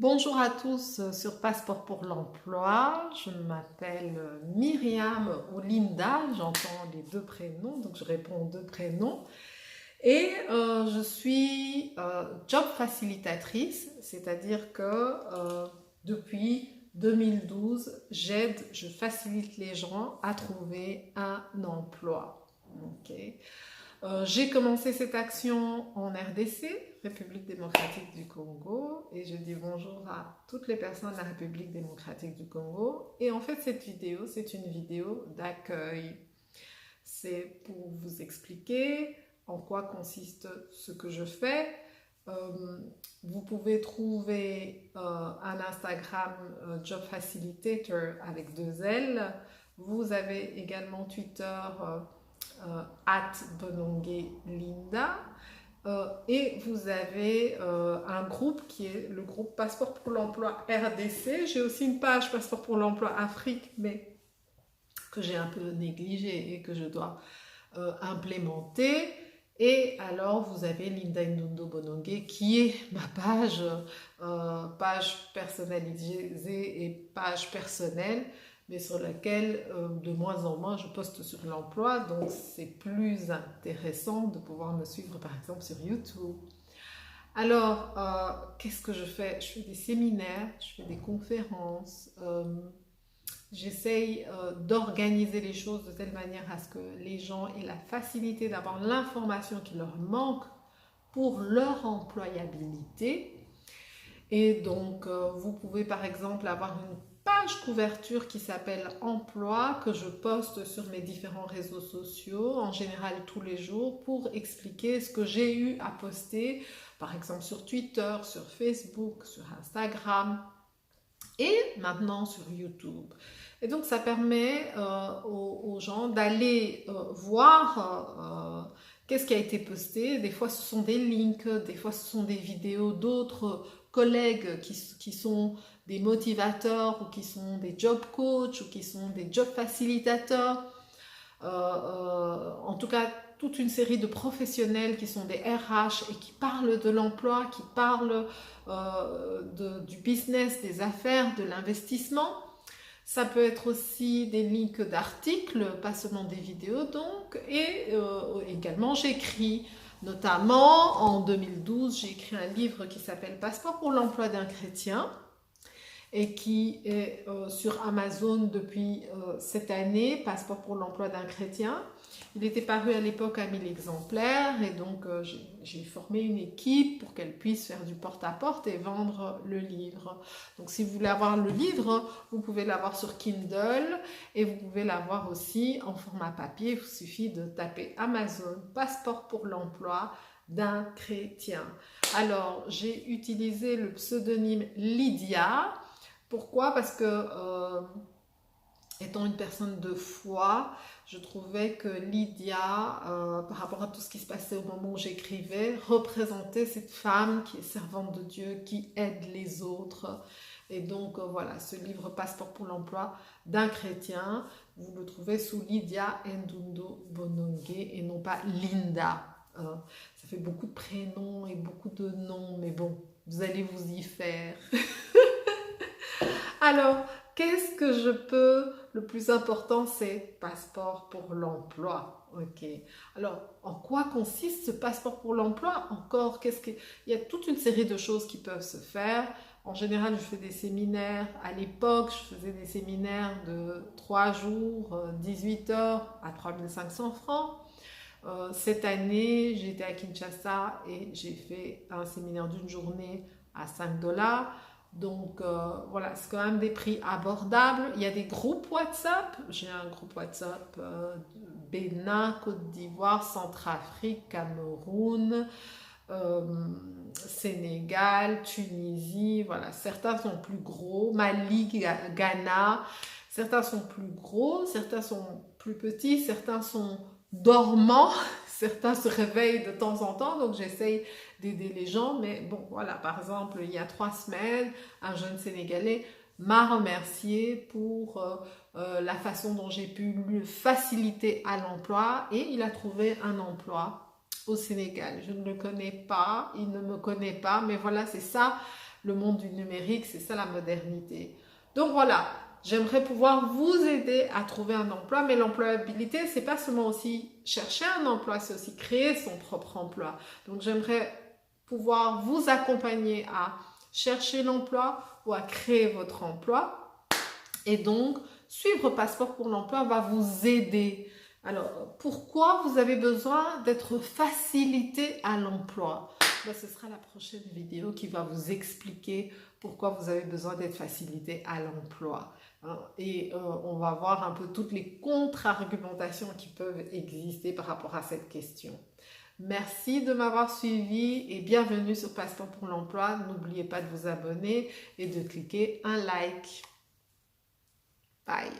Bonjour à tous sur Passeport pour l'emploi. Je m'appelle Myriam ou Linda, j'entends les deux prénoms, donc je réponds aux deux prénoms. Et je suis job facilitatrice, c'est-à-dire que depuis 2012, je facilite les gens à trouver un emploi. Ok. J'ai commencé cette action en RDC, République démocratique du Congo, et je dis bonjour à toutes les personnes de la République démocratique du Congo. Et en fait, cette vidéo, c'est une vidéo d'accueil. C'est pour vous expliquer en quoi consiste ce que je fais. Euh, Vous pouvez trouver un Instagram Job Facilitator avec deux L. Vous avez également Twitter @bonongue Linda. Et vous avez un groupe qui est le groupe Passeport pour l'emploi RDC. J'ai aussi une page Passeport pour l'emploi Afrique, mais que j'ai un peu négligée et que je dois implémenter. Et alors, vous avez Linda Ndundo Bonongue qui est ma page personnalisée et page personnelle, mais sur laquelle de moins en moins je poste sur l'emploi, donc c'est plus intéressant de pouvoir me suivre par exemple sur YouTube. Alors, qu'est-ce que je fais? Je fais des séminaires, je fais des conférences, j'essaye d'organiser les choses de telle manière à ce que les gens aient la facilité d'avoir l'information qui leur manque pour leur employabilité. Et donc, vous pouvez par exemple avoir une page couverture qui s'appelle Emploi que je poste sur mes différents réseaux sociaux, en général tous les jours, pour expliquer ce que j'ai eu à poster, par exemple sur Twitter, sur Facebook, sur Instagram et maintenant sur YouTube. Et donc, ça permet aux gens d'aller voir qu'est-ce qui a été posté. Des fois, ce sont des links, des fois, ce sont des vidéos d'autres collègues qui sont des motivateurs ou qui sont des job coachs ou qui sont des job facilitateurs. En tout cas, toute une série de professionnels qui sont des RH et qui parlent de l'emploi, qui parlent du business, des affaires, de l'investissement. Ça peut être aussi des links d'articles, pas seulement des vidéos donc, et également j'écris. Notamment en 2012, j'ai écrit un livre qui s'appelle Passeport pour l'emploi d'un chrétien et qui est sur Amazon depuis cette année, Passeport pour l'emploi d'un chrétien. Il était paru à l'époque à 1000 exemplaires et donc j'ai formé une équipe pour qu'elle puisse faire du porte-à-porte et vendre le livre. Donc si vous voulez avoir le livre, vous pouvez l'avoir sur Kindle et vous pouvez l'avoir aussi en format papier. Il vous suffit de taper Amazon, Passeport pour l'emploi d'un chrétien. Alors j'ai utilisé le pseudonyme Lydia. Pourquoi? Parce que étant une personne de foi, je trouvais que Lydia, par rapport à tout ce qui se passait au moment où j'écrivais, représentait cette femme qui est servante de Dieu, qui aide les autres. Et donc voilà, ce livre Passeport pour l'emploi d'un chrétien, vous le trouvez sous Lydia Ndundo Bonongue et non pas Linda. Ça fait beaucoup de prénoms et beaucoup de noms, mais bon, vous allez vous y faire. Alors, qu'est-ce que je peux... Le plus important, c'est passeport pour l'emploi. Ok. Alors, en quoi consiste ce passeport pour l'emploi? Encore, il y a toute une série de choses qui peuvent se faire. En général, je fais des séminaires. À l'époque, je faisais des séminaires de 3 jours, 18 heures à 3500 francs. Cette année, j'étais à Kinshasa et j'ai fait un séminaire d'une journée à 5 $. Donc voilà, c'est quand même des prix abordables. Il y a des groupes WhatsApp. J'ai un groupe WhatsApp Bénin, Côte d'Ivoire, Centrafrique, Cameroun, Sénégal, Tunisie. Voilà, certains sont plus gros. Mali, Ghana. Certains sont plus gros, certains sont plus petits, certains sont dormants, certains se réveillent de temps en temps, donc j'essaye d'aider les gens. Mais bon, voilà, par exemple, il y a 3 semaines, un jeune Sénégalais m'a remercié pour la façon dont j'ai pu lui faciliter à l'emploi et il a trouvé un emploi au Sénégal. Je ne le connais pas, il ne me connaît pas, mais voilà, c'est ça le monde du numérique, c'est ça la modernité. Donc voilà, j'aimerais pouvoir vous aider à trouver un emploi, mais l'employabilité, c'est pas seulement aussi chercher un emploi, c'est aussi créer son propre emploi. Donc j'aimerais pouvoir vous accompagner à chercher l'emploi ou à créer votre emploi. Et donc, suivre Passeport pour l'emploi va vous aider. Alors, pourquoi vous avez besoin d'être facilité à l'emploi? Ben, ce sera la prochaine vidéo qui va vous expliquer pourquoi vous avez besoin d'être facilité à l'emploi. Et on va voir un peu toutes les contre-argumentations qui peuvent exister par rapport à cette question. Merci de m'avoir suivi et bienvenue sur Passeport pour l'emploi. N'oubliez pas de vous abonner et de cliquer un like. Bye.